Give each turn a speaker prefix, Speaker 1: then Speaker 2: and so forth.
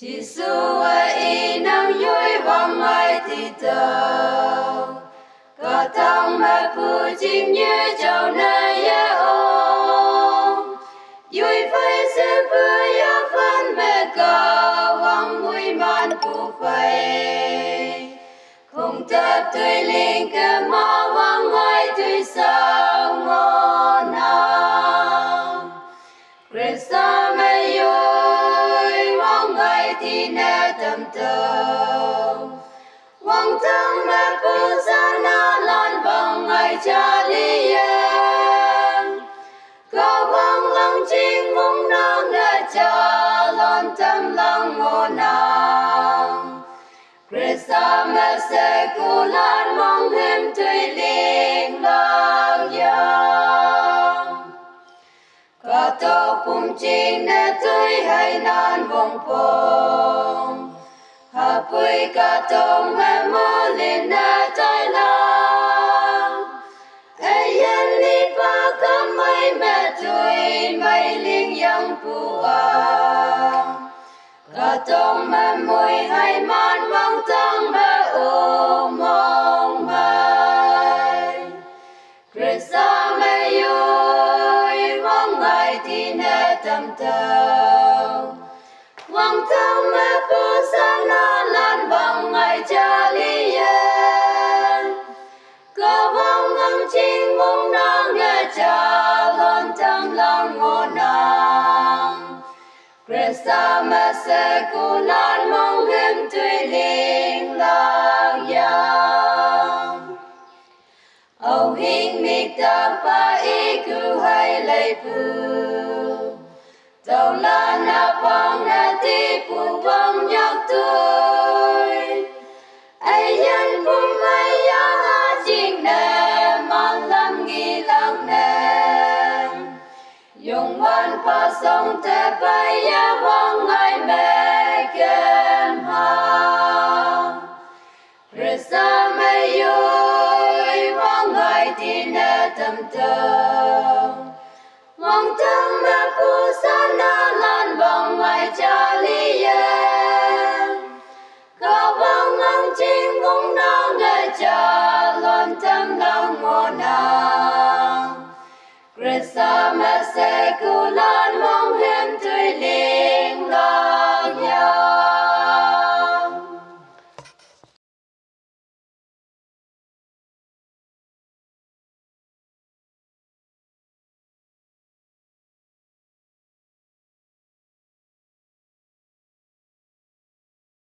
Speaker 1: chỉ su ai nang yui vang ai thì tao cả thang mà phụ chính như châu này ông yui phải sẽ vừa ya phân về cả vang mùi man phụ phải không tập tuổi linh cơ mà vang ai tuổi sao ngon nào Krista mày ơi vang ai thì nè tâm tâm vang tâm mẹ phụ sa na lan vang ai cha li em cả vang lăng chính vung na ngã cha lan tâm lăng ngô nàng Krista mẹ sẽ cố lan mong em tuổi linh lạc yang cả tổ cùng chính nè tuổi hay nan vong phong hà bụi cả tổ mẹ mơ lên nè trái lang ai yên đi ba cam mây mẹ tuổi mây linh yang phù à cả tổ mẹ môi hay man vang tăng mẹ ôm mong mai Krista mẹ ơi vang ai thì nè tâm tâm vang tâm mẹ phụ sa na lan vang ai cha li em cả vang ngang chính vung na nghe cha lan tâm lang ngô nàng Krista mẹ sẽ cố lan mong em tuổi linh lạc yang Âu hình mịch ta pa ý cứ hay lấy phụ Tàu la na vang na ti phụ vang nhắc tôi ai nhân phung ai ya ha chính nè man lam nghi lạc nè dùng ban pa sông te bay ya vang ai mẹ kem ha Krista mẹ ơi vang ai thì nè tâm tâm vang tâm mẹ phụ sa na lan vang ai cha li em cả vang ngang chính vung na nghe cha lan tâm lang ngô nàng Krista mẹ sẽ cố lan mong